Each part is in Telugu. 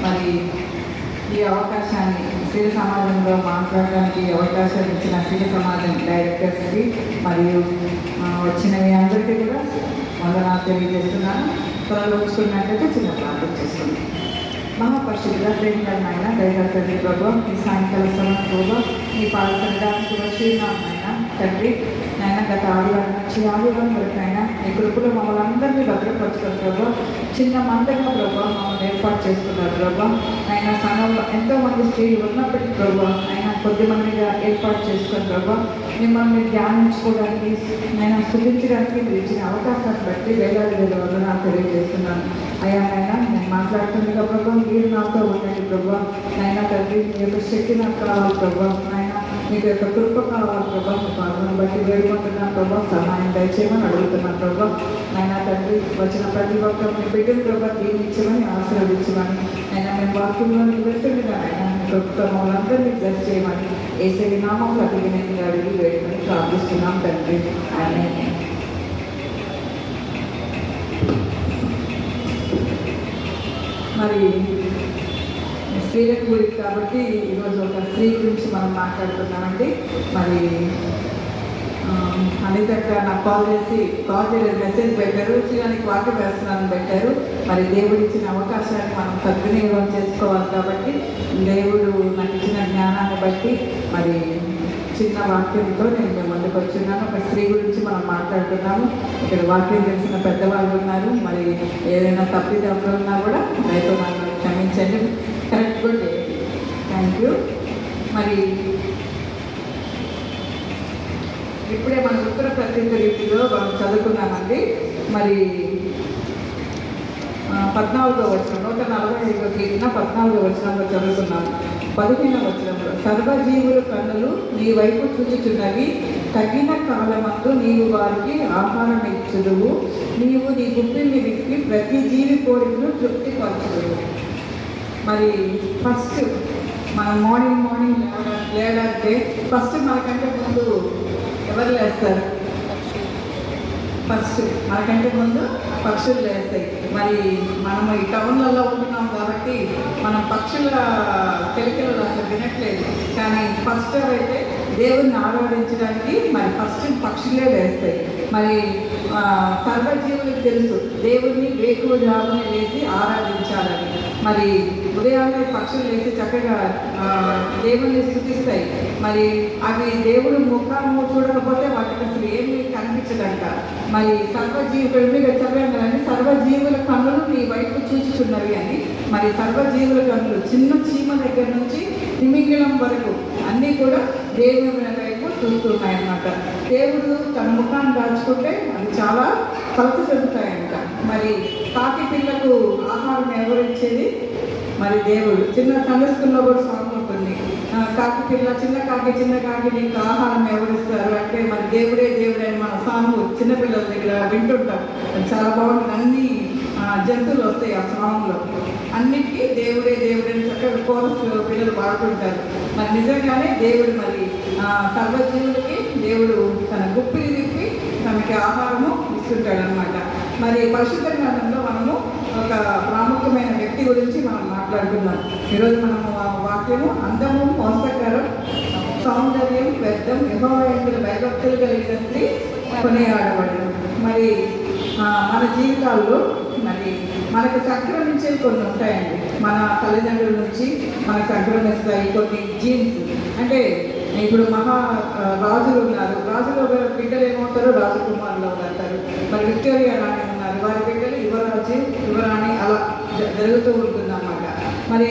మరి ఈ అవకాశాన్ని స్త్రీ సమాజంలో మాట్లాడడానికి అవకాశం ఇచ్చిన స్త్రీ సమాజం డైరెక్టర్స్కి మరియు వచ్చిన మీ అందరికీ కూడా వందనాలు తెలియజేస్తున్నాను. త్వరలో వచ్చుకున్నట్లయితే చిన్న ప్రార్థన చేస్తున్నాను. మహాపరిశుద్ధ ప్రేమకరమైన దయగల ప్రభు, ఈ సాయంకాల సమయం ప్రభు ఈ పాల్గొనడానికి వచ్చినాయన తండ్రి నాయన గత ఆదివారం నుంచి ఆదివారం వరకైనా ఈ కృపలో మమ్మల్ని అందరినీ భద్రపరచుకున్న ప్రభు, చిన్న మందగా ప్రభు మమ్మల్ని ఏర్పాటు చేసుకున్నారు ప్రభు. ఆయన సంఘంలో ఎంతోమంది స్త్రీలు ఉన్నప్పటికీ ప్రభు ఆయన కొద్ది మందిగా ఏర్పాటు చేసుకున్న ప్రభు మిమ్మల్ని ధ్యానించుకోవడానికి నేను స్థుతించడానికి మీరు ఇచ్చిన అవకాశాన్ని బట్టి వేలాది వేల వందనాలు తెలియజేస్తున్నాను. అయ్యా నాయన నేను మాట్లాడుతుండగా ప్రభు మీరు నాతో ఉండండి ప్రభు. నాయన తండ్రి మీ యొక్క శక్తి నాకు కావాలి ప్రభు. నాయన మీకు యొక్క కృప కావాలి ప్రభు. మీ పాదం బట్టి వేడుకుంటున్నాను ప్రభు. సహాయం దయచేయమని అడుగుతున్నాను ప్రభు. నాయన తండ్రి వచ్చిన ప్రతి ఒక్క మీ బిడ్డను ప్రభు దీవించమని ఆశీర్వదించమని ఆయన మేము వాక్యంలోకి వెళ్తుండగా ఆయన మీ ప్రభుత్వం వాళ్ళందరినీ బ్లెస్ చేయమని ఏసై నామంలో అడిగిన అడిగి వేడుకొని ప్రార్థిస్తున్నాం తండ్రి. ఆయన మరి స్త్రీలకు గురించి కాబట్టి ఈరోజు ఒక స్త్రీ గురించి మనం మాట్లాడుతున్నామండి. మరి అనితక్క నాకు కాల్ చేసి మెసేజ్ పెట్టారు, శ్రీయానికి వాక్యం వేస్తున్నానని పెట్టారు. మరి దేవుడు ఇచ్చిన అవకాశాన్ని మనం సద్వినియోగం చేసుకోవాలి కాబట్టి దేవుడు నాకు ఇచ్చిన జ్ఞానాన్ని బట్టి మరి చిన్న వాక్యంతో నేను మేము ముందుకు వచ్చున్నాను. ఒక స్త్రీ గురించి మనం మాట్లాడుతున్నాము. ఇక్కడ వాక్యం తెలిసిన పెద్దవాళ్ళు ఉన్నారు. మరి ఏదైనా తప్పిదప్పులు ఉన్నా కూడా రైతు మనం క్షమించండి. Correct good thank you. మరి ఇప్పుడే మన ఉత్తర ప్రత్యేక రీతిలో మనం చదువుకున్నామండి. మరి 14వ వచనం 145వ కీర్తన 14వ వచనంలో చదువుకున్నాము. 15వ వచనంలో సర్వజీవుల కన్నులు నీ వైపు చూచుచున్నవి, తగిన కాలమందు నీవు వారికి ఆహారం ఇచ్చుదువు, నీవు నీ గుప్పిల్ని విప్పి ప్రతి జీవి కోరికను తృప్తిపరచుదువు. మరి ఫస్ట్ మనం మార్నింగ్ లేదంటే ఫస్ట్ మనకంటే ముందు ఎవరు లేస్తారు? ఫస్ట్ మనకంటే ముందు పక్షులు లేస్తాయి. మరి మనము ఈ టౌన్లలో ఉంటున్నాం కాబట్టి మనం పక్షుల కిలకిలలు అసలు వినట్లేదు. కానీ ఫస్ట్ అయితే దేవుణ్ణి ఆరాధించడానికి మరి ఫస్ట్ పక్షులే లేస్తాయి. మరి సర్వజీవులకు తెలుసు దేవుణ్ణి వేకువజామునే లేచి ఆరాధించాలని. మరి ఉదయాన్నే పక్షులు లేచి చక్కగా దేవుణ్ణి స్తుతిస్తాయి. మరి అవి దేవుడు ముఖము చూడకపోతే వాటికి అసలు ఏమీ కనిపించదంట. మరి సర్వజీవులు చదివాం కదండి, సర్వజీవుల కన్నులు నీ వైపు చూచుచున్నవి అని. మరి సర్వజీవుల కన్నులు చిన్న చీమ దగ్గర నుంచి తిమింగిలం వరకు అన్నీ కూడా దేవుని వైపు చూస్తున్నాయన్నమాట. దేవుడు తన ముఖాన్ని దాచుకుంటే అవి చాలా కలత చెందుతాయంట. మరి కాకి పిల్లకు ఆహారం ఎవరిచ్చేది? మరి దేవుడు. చిన్న సండే స్కూల్లో కూడా సాంగ్ ఉంటుంది, కాకి పిల్ల చిన్న కాకి నీకు ఆహారం ఎవరిస్తారు అంటే మరి దేవుడే అని మన సాంగ్ చిన్నపిల్లల దగ్గర వింటుంటాం. చాలా బాగుంటుంది. అన్ని జంతువులు వస్తాయి ఆ సాంగ్లో. అన్నిటికీ దేవుడే అని చక్కగా కోరస్ పిల్లలు పాడుతుంటారు. మరి నిజంగానే దేవుడు మరి సర్వజీవులకి దేవుడు తన గుప్పిని విప్పి తనకి ఆహారము ఇస్తుంటాడు అనమాట. మరి పరిశుద్ధ గ్రంథంలో మనము ఒక ప్రాముఖ్యమైన వ్యక్తి గురించి మనం మాట్లాడుతున్నాం. ఈరోజు మనము వాక్యము అందము, మోసకరం, సౌందర్యం, వ్యర్థం, యెహోవాయందు భయభక్తులు కలిగిన స్త్రీ కొనియాడబడడం. మరి మన జీవితాల్లో మరి మనకు సంక్రమించేవి కొన్ని ఉంటాయండి. మన తల్లిదండ్రుల నుంచి మనకు సంక్రమిస్తాయి కొన్ని జీన్స్. అంటే ఇప్పుడు రాజులు ఉన్నారు, రాజులు బిడ్డలు ఏమవుతారో రాజకుమారులు అవుతారు. మరి విక్టోరియా రాణి ఉన్నారు, వారి బిడ్డలు యువరాజు యువరాణి అలా జరుగుతూ ఉంటుందన్నమాట. మరి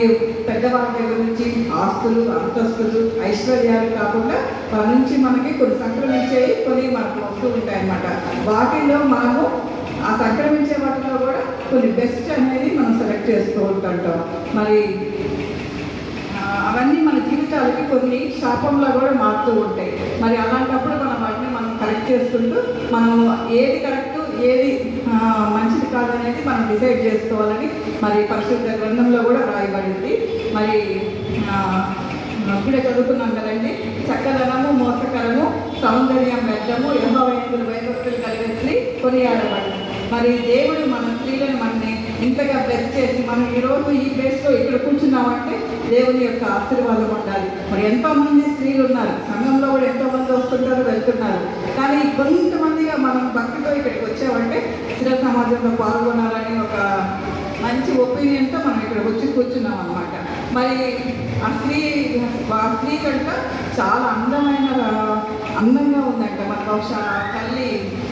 పెద్దవాళ్ళ దగ్గర నుంచి ఆస్తులు, అంతస్తులు, ఐశ్వర్యాలు కాకుండా వారి నుంచి మనకి కొన్ని సంక్రమించేవి కొన్ని మనకు వస్తూ ఉంటాయి అన్నమాట. వాటిల్లో మనము ఆ సంక్రమించే వాటిలో కూడా కొన్ని బెస్ట్ అనేది మనం సెలెక్ట్ చేస్తూ ఉంటుంటాం. మరి అవన్నీ మన జీవితాలకి కొన్ని శాపంలో కూడా మారుతూ ఉంటాయి. మరి అలాంటప్పుడు వాటిని మనం కరెక్ట్ చేసుకుంటూ మనం ఏది కరెక్ట్ ఏది మంచిది కాదనేది మనం డిసైడ్ చేసుకోవాలని మరి పరిశుద్ధ గ్రంథంలో కూడా రాయబడింది. మరి ఇప్పుడే చదువుకున్నాం కదండి, చక్కదనము, మోసకరము, సౌందర్యం, వ్యర్థము, యెహోవాయందు భయభక్తులు కలిగిన స్త్రీ కొనియాడబడింది. మరి దేవుడు మన స్త్రీలను మనని ఇంతగా బ్లెస్ చేసి మనం ఈరోజు ఈ ప్లేస్లో ప్లేస్లో ఇక్కడ కూర్చున్నామంటే దేవుని యొక్క ఆశీర్వాదం ఉండాలి. మరి ఎంతోమంది స్త్రీలు ఉన్నారు, సంఘంలో కూడా ఎంతోమంది వస్తుంటారు వెళ్తున్నారు. కానీ కొంతమందిగా మనం భక్తితో ఇక్కడికి వచ్చామంటే స్త్రీ సమాజంలో పాల్గొనాలని ఒక మంచి ఒపీనియన్తో మనం ఇక్కడ వచ్చి కూర్చున్నాం అన్నమాట. మరి ఆ స్త్రీ కంట చాలా అందంగా ఉందంట. మన బహుశా తల్లి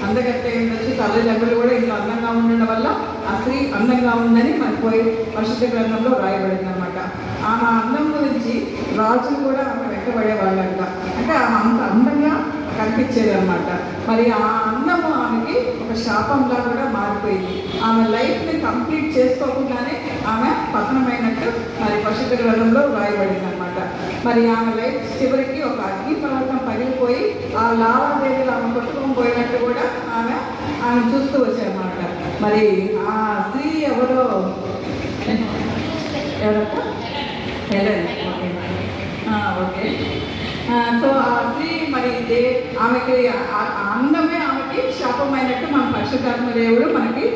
అందగట్టే ఉండొచ్చు, తల్లిదండ్రులు కూడా ఇంత అందంగా ఉండడం వల్ల ఆ స్త్రీ అందంగా ఉందని మనకు పోయి పరిశుద్ధ గ్రంథంలో రాయబడింది అనమాట. ఆమె అందం గురించి రాజులు కూడా ఆమె వెంటబడేవాళ్ళంట. అంటే ఆమె అంత అందంగా కనిపించేది అనమాట. మరి ఆ అందము ఆమెకి ఒక శాపంలా కూడా మారిపోయింది. ఆమె లైఫ్ని కంప్లీట్ చేసుకోకుండానే ఆమె పతనమైనట్టు మరి పరిశుద్ధ గ్రంథంలో రాయబడింది అనమాట. మరి ఆమె లైఫ్ చివరికి ఒక అగ్ని పర్వతం పగిలిపోయి ఆ లావాదేవీలు ఆమె కొట్టుకొని పోయినట్టు కూడా ఆమె చూస్తూ వచ్చారన్నమాట. మరి ఆ స్త్రీ ఎవరో హెలెన్. ఓకే. సో ఆ స్త్రీ మరి ఆమెకి అందమే ఆమెకి శాపమైనట్టు మన పరిశుద్ధాత్మ దేవుడు మనకి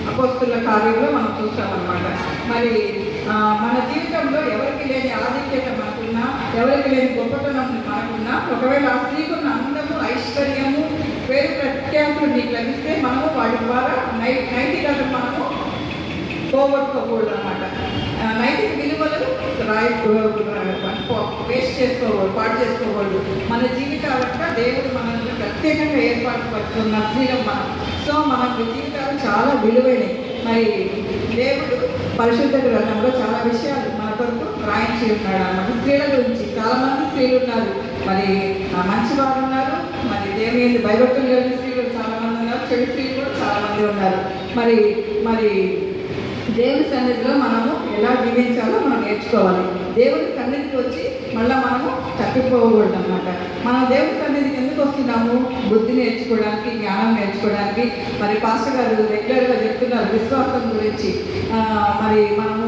అపోస్తుల కార్యంలో మనం చూస్తామన్నమాట. మరి మన జీవితంలో ఎవరికి లేని ఆధిక్యత మనకున్నా, ఎవరికి లేని గొప్పతనం మనకున్నా, ఒకవేళ ఆ స్త్రీకున్న అందము, ఐశ్వర్యము, పేరు ప్రఖ్యాతులు నీకు లభిస్తే మనము వాటి ద్వారా నైతికత మనము పోగొట్టుకోకూడదు అనమాట. నైతిక విలువలు వేస్ట్ చేసుకోకూడదు, పాటు చేసుకోకూడదు. మన జీవితాలంతా దేవుడు మనల్ని ప్రత్యేకంగా ఏర్పాటు పడుతున్న స్త్రీలం మనం. సో మన జీవితాలు చాలా విలువైనవి. మరి దేవుడు పరిశుద్ధ గ్రంథంలో చాలా విషయాలు మన కొరకు రాయించి ఉన్నాడు అన్నమాట. స్త్రీల గురించి చాలామంది స్త్రీలు ఉన్నారు. మరి మంచివారు ఉన్నారు, మరి దేవుని భయభక్తులు కలిగిన స్త్రీలు చాలామంది ఉన్నారు, చెడు స్త్రీలు కూడా చాలామంది ఉన్నారు. మరి దేవుని సన్నిధిలో మనము ఎలా జీవించాలో మనం నేర్చుకోవాలి. దేవుని సన్నిధికి వచ్చి మళ్ళీ మనము తప్పిపోకూడదు అన్నమాట. మనం దేవుని సన్నిధికి ఎందుకు వస్తున్నాము? బుద్ధి నేర్చుకోవడానికి, జ్ఞానం నేర్చుకోవడానికి. మరి పాస్టర్ గారు రెగ్యులర్గా చెప్తున్నారు విశ్వాసం గురించి. మరి మనము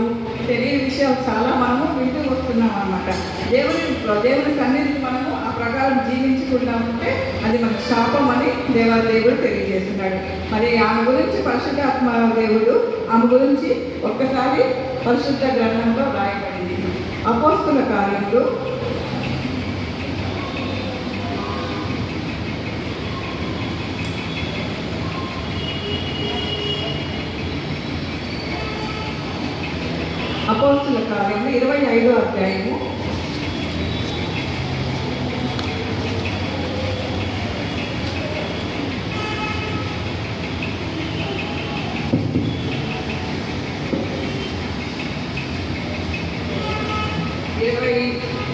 తెలియని విషయాలు చాలా మనము వింటూ వస్తున్నాం అన్నమాట. దేవుని సన్నిధికి మనము ఆ ప్రకారం జీవించకుండా ఉంటే అది మన శాపం అని దేవుడు తెలియజేస్తున్నాడు. మరి ఆమె గురించి పరిశుద్ధాత్మ దేవుడు ఆమె గురించి ఒక్కసారి పరిశుద్ధ గ్రంథంలో రాయబడింది. అపోస్తుల కార్యంలో అపోస్తుల కార్యంలో 25వ అధ్యాయము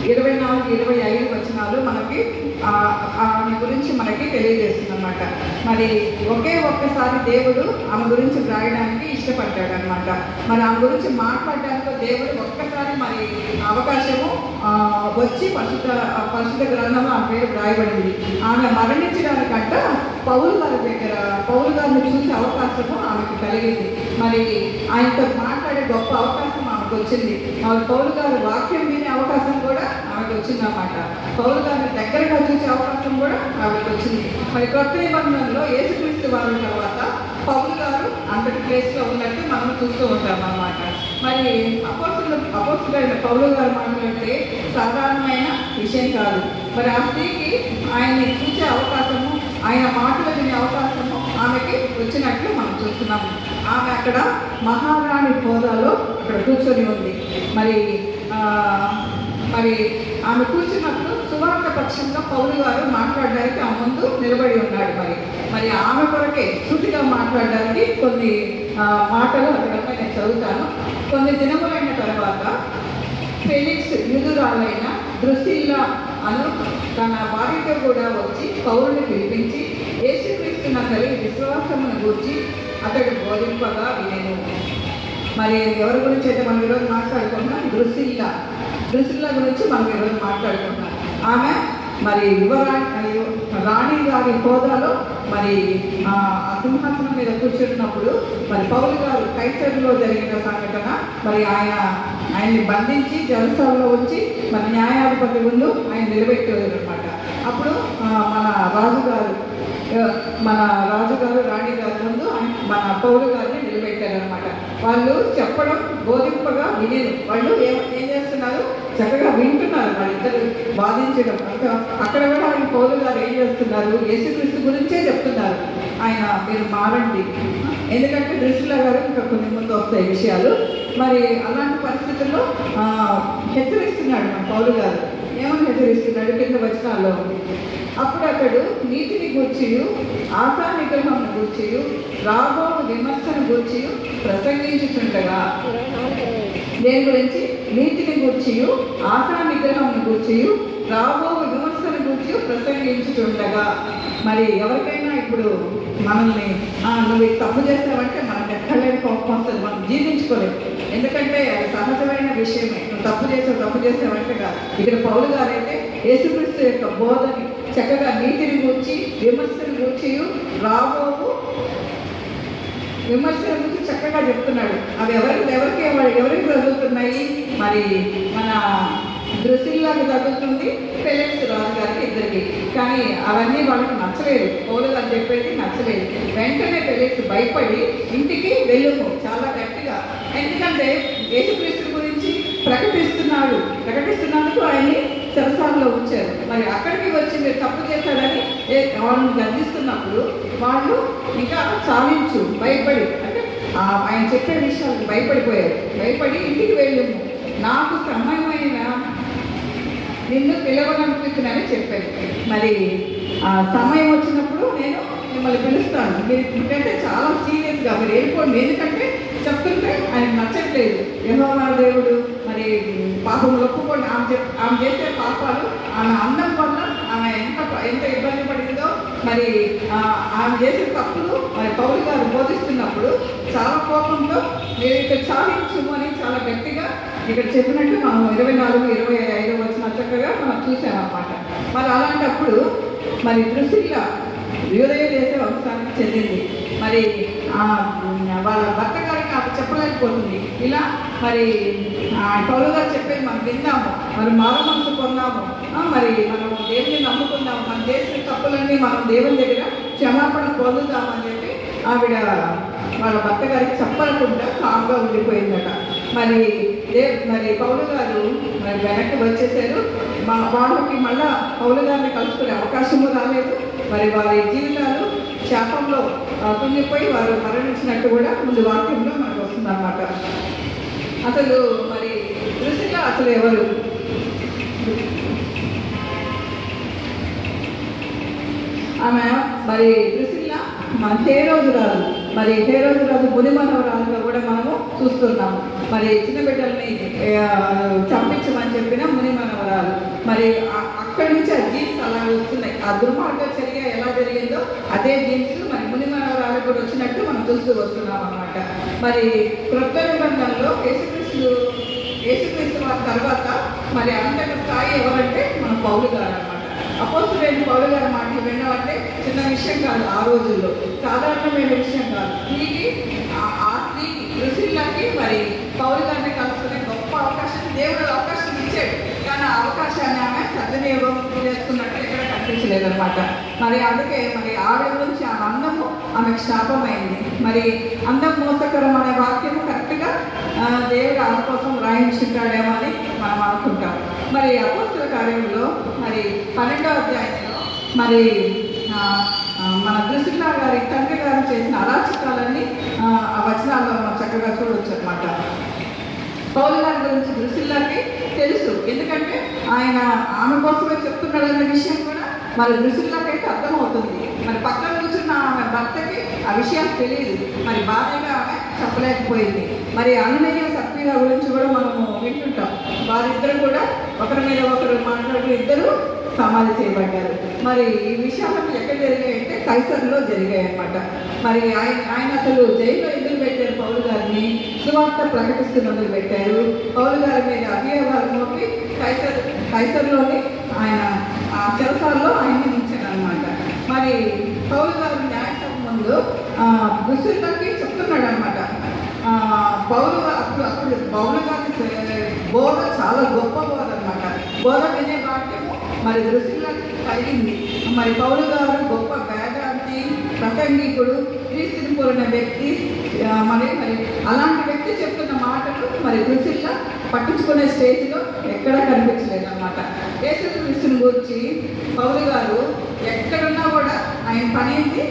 24-25 వచనాలు మనకి ఆమె గురించి మనకి తెలియజేస్తుంది అన్నమాట. మరి ఒక్కసారి దేవుడు ఆమె గురించి వ్రాయడానికి ఇష్టపడ్డాడు అనమాట. మరి ఆమె గురించి మాట్లాడడానికి దేవుడు ఒక్కసారి మరి అవకాశము వచ్చి పరిశుద్ధ గ్రంథంలో ఆమె పేరు వ్రాయబడింది. ఆమె మరణించడానికంట పౌలు గారిని చూసే అవకాశము ఆమెకు కలిగింది. మరి ఆయనతో మాట్లాడే గొప్ప అవకాశం ఆమెకు వచ్చింది. పౌలు గారి వాక్యం వినే అవకాశం కూడా ఆమెకు వచ్చిందన్నమాట. పౌలు గారిని దగ్గరగా చూసే అవకాశం కూడా ఆమెకు వచ్చింది. మరి కొత్త నిబంధనలో యేసుక్రీస్తు వారి తర్వాత పౌలు గారు అంతటి ప్లేస్లో ఉన్నట్టు మనం చూస్తూ ఉంటాం అన్నమాట. మరి అపోస్తులైన పౌలు గారు మాట్లాడితే సాధారణమైన విషయం కాదు. మరి ఆ స్త్రీకి ఆయన్ని చూసే అవకాశము, ఆయన మాటలు వినే అవకాశము ఆమెకి వచ్చినట్లు మనం చూస్తున్నాము. ఆమె అక్కడ మహారాణి హోదాలో అక్కడ కూర్చొని ఉంది. మరి ఆమె కూర్చున్నప్పుడు సువార్త పక్షంలో పౌలు గారు మాట్లాడడానికి ఆ ముందు నిలబడి ఉన్నాడు. మరి ఆమె కొరకే సూటిగా మాట్లాడడానికి కొన్ని మాటలు అక్కడ నేను చదువుతాను. కొన్ని దినములైన తర్వాత ఫెలిక్స్ యూదురాలైన ద్రుసిల్లా అను తన భార్యతో కూడా వచ్చి పౌరుని పిలిపించి యేసుక్రీస్తున కలిగి విశ్వాసమును గూర్చి అతడు బోధింపగా వినెను. మరి ఎవరి గురించి అయితే మనం ఈరోజు మాట్లాడుకుంటున్నాం? ద్రుసిల్లా గురించి మనం ఈరోజు మాట్లాడుకుంటున్నాం. ఆమె మరి రాణి గారి హోదాలో మరి ఆ సింహాసనం మీద కూర్చున్నప్పుడు మరి పౌలు గారు కైసరులో జరిగిన సంఘటన, మరి ఆయన్ని బంధించి జలసాలలో ఉంచి మరి న్యాయాధిపతి ముందు ఆయన నిలబెట్టారు అనమాట. అప్పుడు మన రాజుగారు రాణి గారి ముందు మన పౌలు గారిని నిలబెట్టారనమాట. వాళ్ళు చెప్పడం బోధింపగా వినేరు. వాళ్ళు ఏం చేస్తున్నారు, చక్కగా వింటున్నారు. వాళ్ళిద్దరు బాధించడం అక్కడ కూడా ఆయన పౌలు గారు ఏం చేస్తున్నారు, యేసుక్రీస్తు గురించే చెప్తున్నారు. ఆయన మీరు మారండి, ఎందుకంటే దృష్టిలో గారు ఇంకా కొన్ని ముందు వస్తాయి విషయాలు. మరి అలాంటి పరిస్థితుల్లో హెచ్చరిస్తున్నాడు మన పౌలు గారు. ఏమని హెచ్చరిస్తున్నాడు కింద వచనాల్లో, అప్పుడు అతడు నీతిని గూర్చియు ఆశా నిగ్రహంను గూర్చియు రాబో విమర్శను గూర్చియు ప్రసంగించుచుండగా, దేని గురించి, నీతిని గూర్చియు ఆశా నిగ్రహంను గూర్చియు రాబో విమర్శను గూర్చియు ప్రసంగించుచుండగా. మరి ఎవరికైనా ఇప్పుడు మనల్ని నువ్వు తప్పు చేస్తావంటే మనకు ఎక్కడలేని కోపం వస్తుంది, మనం జీర్ణించుకోలేము. ఎందుకంటే అది సహజమైన విషయమే. నువ్వు తప్పు చేసావంటే కాదు. ఇక్కడ పౌలు గారైతే యేసుక్రీస్తు యొక్క బోధని చక్కగా నీతిని గూర్చి విమర్శను గూర్చి రాబోవు విమర్శల గురించి చక్కగా చెప్తున్నాడు. అవి ఎవరికి తగ్గుతున్నాయి, మరి మన దృశ్యులకు తగ్గుతుంది, ఫెలిక్స్ రాజు గారికి ఇద్దరికి. కానీ అవన్నీ వాళ్ళకి నచ్చలేదు, పౌలు గారు చెప్పేది నచ్చలేదు. వెంటనే ఫెలిక్స్ భయపడి ఇంటికి వెళ్ళము చాలా గట్టిగా. ఎందుకంటే యేసుక్రీస్తు గురించి ప్రకటిస్తున్నందుకు ఆయన్ని చెరసాలలో ఉంచారు. మరి అక్కడికి వచ్చి మీరు తప్పు చేశాడని వాళ్ళని గర్జిస్తున్నప్పుడు వాళ్ళు ఇంకా చాలించు భయపడి, అంటే ఆయన చెప్పే విషయాలకు భయపడిపోయారు. భయపడి ఇంటికి వెళ్ళము, నాకు సమయమైన నిన్ను పిలవగలుగుతున్నానని చెప్పాను. మరి సమయం వచ్చినప్పుడు నేను మిమ్మల్ని పిలుస్తాను. మీరు ఎందుకంటే చాలా సీరియస్గా మీరు వెళ్ళిపోండి. ఎందుకంటే చెప్తుంటే ఆయనకు నచ్చట్లేదు. యెహోవా దేవుడు మరి పాపం ఒప్పుకోండి. ఆమె చేసే పాపాలు, ఆమె అందం వల్ల ఆమె ఎంత ఇబ్బంది పడిందో, మరి ఆమె చేసే తప్పులు మరి పౌలు గారు బోధిస్తున్నప్పుడు చాలా కోపంతో మీరు ఇక్కడ చాలించుము అని చాలా గట్టిగా ఇక్కడ చెప్పినట్టు మనం 24, 25 వచ్చిన చక్కగా మనం చూసామన్నమాట. మరి అలాంటప్పుడు మరి దృశ్యంగా యూదయ దేశ వంశానికి చెందింది. మరి వాళ్ళ భర్త గారికి ఆమె చెప్పలేకపోతుంది. ఇలా మరి పౌలు గారు చెప్పేది మనం విందాము, మరి మారు మనసు పొందాము, మరి మనం దేవుని నమ్ముకుందాము, మన చేసిన తప్పులన్నీ మనం దేవుని దగ్గర క్షమాపణ పొందుదామని చెప్పి ఆవిడ వాళ్ళ భర్త గారికి చెప్పకుండా కామ్గా ఉండిపోయిందట. మరి పౌలు గారు మరి వెనక్కి వచ్చేసారు. వాళ్ళకి మళ్ళా పౌలు గారిని కలుసుకునే అవకాశము రాలేదు. మరి వారి జీవితాలు శాపంలో కుంగిపోయి వారు మరణించినట్టు కూడా ముందు వాక్యంలో మనకు వస్తుందన్నమాట. అసలు మరి దృష్టిగా అసలు ఎవరు, ఆమె మరి దృష్టిలా మన హేరోజు రాజు, మరి హేరోజు రాజు మునిమనవరాలుగా కూడా మనము చూస్తున్నాము. మరి చిన్న బిడ్డల్ని చంపించమని చెప్పిన మునిమనవరాలు. మరి అక్కడి నుంచి ఆ జీన్స్ అలా వస్తున్నాయి. ఆ దుర్మార్గ చర్య ఎలా జరిగిందో అదే జీన్స్ మరి మునిమనవరాలు కూడా వచ్చినట్టు మనం చూస్తూ వస్తున్నాం అన్నమాట. మరి క్రొత్త నిబంధనలో యేసుక్రీస్తు వారి తర్వాత మరి అంతక స్థాయి ఎవరంటే మన పౌలు గారు అన్నమాట. అపోస్తలుడైన పౌలు గారి మాటలు వినడం చిన్న విషయం కాదు. ఆ రోజుల్లో సాధారణమైన విషయం కాదు. ఆ స్త్రీకి దృశ్యులకి మరి పౌలు గారిని కలుసుకునే గొప్ప అవకాశం దేవుడు అవకాశం ఇచ్చాడు. కానీ ఆ అవకాశాన్ని ఆమె సద్వినియోగం చేసుకున్నట్టు ఎక్కడ కనిపించలేదన్నమాట. మరి అందుకే మరి ఆవిడ గురించి ఆమె అందము ఆమెకు శాపమైంది. మరి అందం మోసకరం అనే వాక్యము కరెక్ట్గా దేవుడు ఆమె కోసం రాయించుంటాడేమో అని మనం అనుకుంటాం. మరి అపోస్తల కార్యంలో మరి 12వ అధ్యాయంలో మరి మన దృష్టిలా గారి తండ్రి గారు చేసిన అరాచకాలన్నీ ఆ వచనాల్లో మనం చక్కగా చూడొచ్చు అన్నమాట. పౌలు గారి గురించి దృష్టిలాకి తెలుసు, ఎందుకంటే ఆయన ఆమె కోసమే చెప్తున్నాడన్న విషయం కూడా మరి దృష్టిలాకైతే అర్థమవుతుంది. మరి పక్కన కూర్చున్న ఆమె భర్తకి ఆ విషయం తెలియదు. మరి భార్యగా ఆమె చెప్పలేకపోయింది. మరి అన్నయ్య సత్వీర గురించి కూడా మనము వింటుంటాం. వారిద్దరు కూడా ఒకరి మీద ఒకరు మాట్లాడుతూ ఇద్దరు సమాధి చేయబడ్డారు. మరి ఈ విషయాలను ఎక్కడ జరిగాయంటే కైసర్లో జరిగాయి అన్నమాట. మరి ఆయన అసలు జైల్లో ఎందుకు పెట్టారు పౌలు గారిని, సువార్త ప్రకటిస్తున్నందుకు పెట్టారు. పౌలు గారి మీద అభియోగాలు మోపి కైసర్లోని ఆయన చెరసాల్లో ఆయన్ని ఉంచారు అన్నమాట. మరి పౌలు గారు న్యాయసభ ముందు దుస్తులకి చెప్తున్నాడు అనమాట. అప్పుడు పౌలు గారి బోధ చాలా గొప్ప బోధ అనమాట. బోధ వినే వాక్యము మరి దృష్టిలోకి కలిగింది. మరి పౌలు గారు గొప్ప వేదాంతి, ప్రసంగికుడు, క్రీస్తుని కోరిన వ్యక్తి, మరి అలాంటి వ్యక్తి చెప్తున్న మాటలు మరి దృష్టిలో పట్టించుకునే స్టేజ్లో ఎక్కడా కనిపించలేదు అనమాట. యేసుక్రీస్తుని గురించి పౌలు గారు ఎక్కడున్నా కూడా ఆయన పని ఏంటి?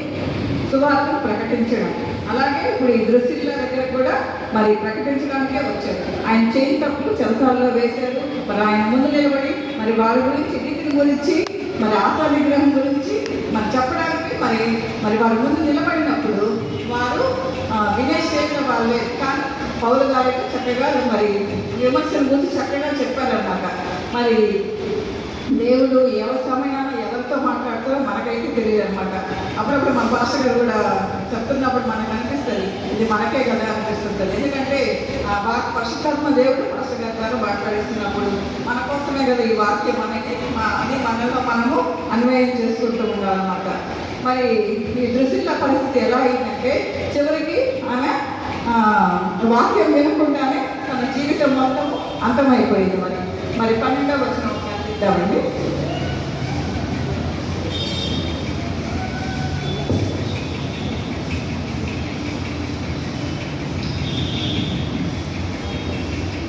సువార్తను ప్రకటించడం. అలాగే ఇప్పుడు ఈ దృష్టిల దగ్గర కూడా మరి ప్రకటించడానికే వచ్చారు. ఆయన చేయని తప్పులు చెరసాల్లో వేశారు. మరి ఆయన ముందు నిలబడి మరి వారి గురించి, నీతిని గురించి, మరి ఆశా విగ్రహం గురించి మరి చెప్పడానికి మరి వారి ముందు నిలబడినప్పుడు వారు వినే స్టేజ్లో వాళ్ళు లేదు. కానీ పౌలు గారు చక్కగా మరి విమర్శల గురించి చక్కగా చెప్పారన్నమాట. మరి దేవుడు ఎవరి సమయాన ఎవరితో మాట్లాడతారో మనకైతే తెలియదు అనమాట. అప్పుడప్పుడు మన పాస్టర్ గారు కూడా చెప్తున్నప్పుడు మనకు అనిపిస్తుంది, ఇది మనకే కదా అనిపిస్తుంటుంది. ఎందుకంటే పరిశుద్ధాత్మ దేవుడు పాస్టర్ గారి ద్వారా మాట్లాడిస్తున్నప్పుడు మన కోసమే కదా ఈ వాక్యం అనేది అని మనలో మనము అన్వయం చేసుకుంటూ ఉండాలన్నమాట. మరి ఈ దృశ్యుల పరిస్థితి ఎలా అయిందంటే చివరికి ఆమె వాక్యం వినకుండానే తన జీవితం మొత్తం అంతమైపోయింది. మరి 12వ వచనం ఇద్దామండి.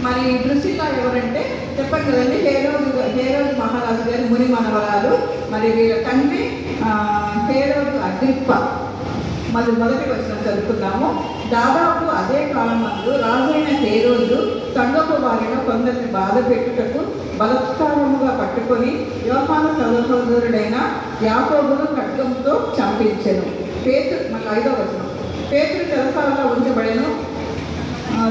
మరి దృశ్యంలో ఎవరంటే చెప్పండి కదండి, హేరోదు మహారాజు గారి ముని మనవరాలు. మరి వీళ్ళ తండ్రి హేరోదు అగ్రిప్ప. మొదటి వచనం చదువుకుందాము. దాదాపు అదే కాలం నందు రాజైన హేరోదు సంగపు వారిన కొందరిని బాధ పెట్టుటకు బలత్కారముగా పట్టుకొని యోహాను సహోదరుడైన యాకోబును ఖడ్గంతో చంపించెను. మన 5వ వచనం. పేతురు చెరసాలలో ఉంచబడెను.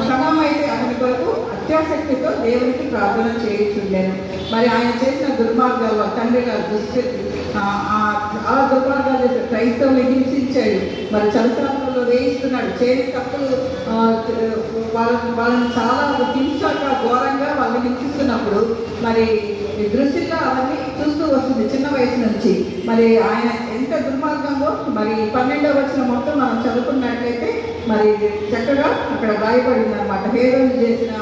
సంఘం అయితే అతని కొరకు అత్యాసక్తితో దేవునికి ప్రార్థన చేయుచుండెను. మరి ఆయన చేసిన దుర్మార్గాలు, తండ్రి గారు దుస్థితి, ఆ దుర్మార్గాలు చేసి క్రైస్తవులు హింసించాడు. మరి చరిత్రలో వేయిస్తున్నాడు. చేయని తప్పులు వాళ్ళని చాలా హింసగా ఘోరంగా వాళ్ళని హింసిస్తున్నప్పుడు మరి దృష్టిలో అవన్నీ చూస్తూ వస్తుంది చిన్న వయసు నుంచి. మరి ఆయన ఎంత దుర్మార్గంలో మరి 12వ వచనం మొత్తం మనం చదువుకున్నట్లయితే మరి చక్కగా అక్కడ రాయబడింది అనమాట. హేరోదు చేసిన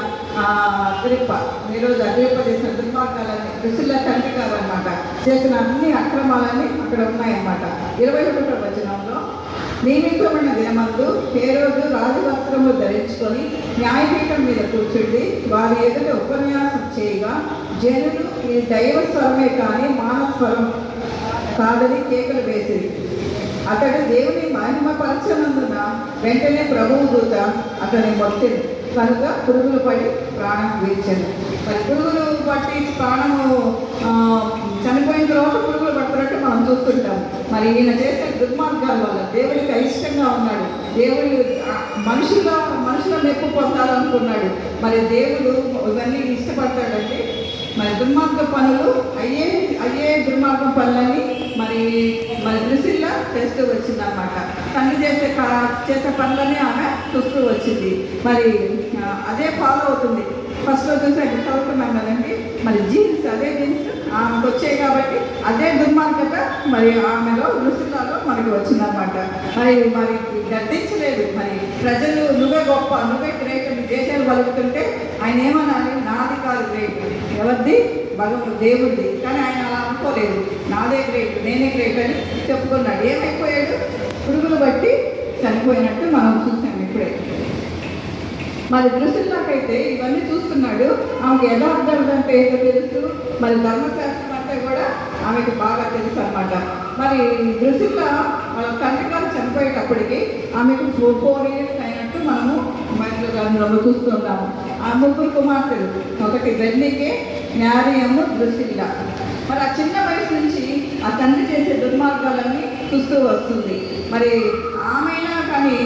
అగ్రిప్ప చేసిన దుర్మార్గాలన్నీ దృష్టిలో తండ్రి కాదనమాట. చేసిన అన్ని అక్రమాలన్నీ అక్కడ ఉన్నాయన్నమాట. 21వ వచనంలో నియమించబడిన దినమందు హేరోదు రాజవస్త్రము ధరించుకొని న్యాయపీఠం మీద కూర్చుండి వారి ఎదుట ఉపన్యాసం చేయగా జనులు ఈ దైవ స్వరమే కానీ మానవ స్వరం కాదని కేకలు వేసింది. అతడు దేవుని మహిమపరచనందున వెంటనే ప్రభువు దూత అతని మొత్తింది. కనుక పురుగులు పడి ప్రాణం వీర్చాను. మరి పురుగులు పట్టి ప్రాణము చనిపోయిన తర్వాత పురుగులు పడుతున్నట్టు మనం చూస్తుంటాం. మరి ఈయన చేసే దుర్మార్గాల వల్ల దేవుడికి అయిష్టంగా ఉన్నాడు. దేవుడు మనుషుల మెప్పు పొందాలనుకున్నాడు. మరి దేవుడు ఇవన్నీ ఇష్టపడతాడండి. మరి దుర్మార్గ పనులు అయ్యే దుర్మార్గం పనులని మరి దృష్టిలో చేస్తూ వచ్చిందన్నమాట. తండ్రి చేసే పనులని ఆమె చూస్తూ వచ్చింది. మరి అదే ఫాలో అవుతుంది. ఫస్ట్లో చూసాక చదువుకున్నాం కదండి. మరి జీన్స్ అదే జీన్స్ ఆమెకు వచ్చాయి కాబట్టి అదే దుర్మార్గత మరి ఆమెలో దృష్టిలో మనకి వచ్చిందన్నమాట. మరి గద్దించలేదు. మరి ప్రజలు నువ్వే గొప్ప, నువ్వే గ్రేట్ అని దేశాలు పలుకుతుంటే ఆయన ఏమన్నాడు? నాది కాదు గ్రేట్, ఎవరిది? దేవుడిది. కానీ ఆయన అలా అనుకోలేదు. నాదే గ్రేట్, నేనే గ్రేట్ అని చెప్పుకున్నాడు. ఏమైపోయాడు? పురుగులు బట్టి చనిపోయినట్టు మనం చూసాం ఇప్పుడే. మరి దృష్టిలోకైతే ఇవన్నీ చూస్తున్నాడు. ఆమెకు యథార్థం అంటే ఏదో తెలుసు. మరి ధర్మశాస్త్రం అంటే కూడా ఆమెకు బాగా తెలుసు అన్నమాట. మరి దృష్టిలో వాళ్ళ తండ్రి గారు చనిపోయేటప్పటికి ఆమెకు 4 years అయినట్టు మనము బైబిల్ గ్రంథంలో చూస్తున్నాము. ఆ 3 కుమార్తెలు, ఒకటి బెర్నీకే, న్యారియము, దృష్టిలా. మరి ఆ చిన్న వయసు నుంచి ఆ తండ్రి చేసే దుర్మార్గాలన్నీ చూస్తూ వస్తుంది. మరి ఆమెనా కానీ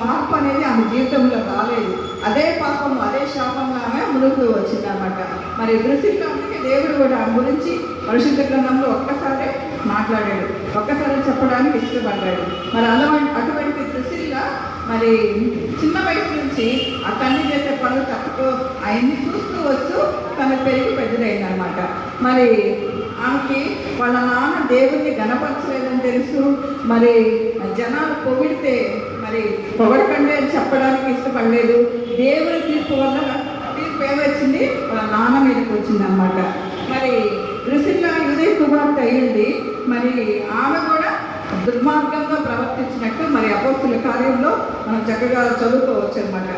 మార్పు అనేది ఆమె జీవితంలో రాలేదు. అదే పాపము, అదే శాపంగా ఆమె మునుగుతూ వచ్చిందన్నమాట. మరి దృష్టిలో అందుకే దేవుడు కూడా ఆమె గురించి పరిశుద్ధ గ్రంథంలో ఒక్కసారే మాట్లాడాడు, ఒక్కసారి చెప్పడానికి ఇష్టపడ్డాడు. మరి అటువంటి దృష్టిలో మరి చిన్న వయసు నుంచి ఆ తండ్రి చేసే పనులు తప్పుతూ ఆయన్ని చూస్తూ వస్తూ తను పెరిగి పెద్దదైందనమాట. మరి ఆమెకి వాళ్ళ నాన్న దేవుడిని గణపరచలేదని తెలుసు. మరి జనాలు పొగిడితే మరి పొగడకండి అని చెప్పడానికి ఇష్టపడలేదు. దేవుని తీర్పు ఏమొచ్చింది? వాళ్ళ నాన్న మీదకి వచ్చింది అనమాట. మరి దృష్టిలో ఇదే కుమార్తె అయ్యింది. మరి ఆమె కూడా దుర్మార్గంగా ప్రవర్తించినట్టు మరి అపోస్తుల కార్యంలో మనం చక్కగా చదువుకోవచ్చు అనమాట.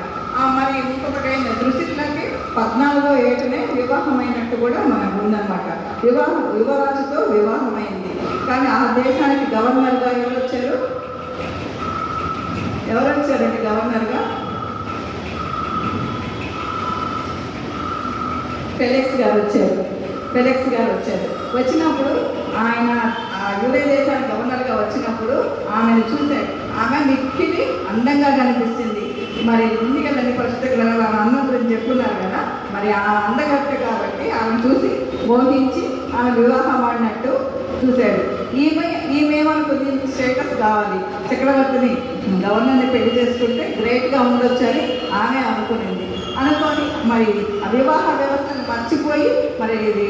మరి ఇంకొకటి ఏంటి, దృశ్యులకి 14వ ఏటనే వివాహమైనట్టు కూడా మనకు ఉందన్నమాట. యువరాజుతో వివాహమైంది. కానీ ఆ దేశానికి గవర్నర్గా ఎవరు వచ్చారండి? గవర్నర్గా ఫెలిక్స్ గారు వచ్చారు. వచ్చినప్పుడు ఆయన యూదే దేశానికి గవర్నర్గా వచ్చినప్పుడు ఆమెను చూశాడు. ఆమె మిక్కిలి అందంగా కనిపిస్తుంది. మరి ఉంది కదండి పరిశుద్ధ గ్రంథంలో ఆమె అందం గురించి చెప్పున్నారు కదా. మరి ఆ అందగత్తె కాబట్టి ఆమెను చూసి మోహించి ఆమె వివాహం ఆడినట్టు చూశాడు. ఈమెమనుకుంది, స్టేటస్ కావాలి, చక్రవర్తిని గవర్నర్ని పెళ్లి చేసుకుంటే గ్రేట్గా ఉండొచ్చు అని ఆమె అనుకుని మరి ఆ వివాహ వ్యవస్థను మర్చిపోయి మరి ఇది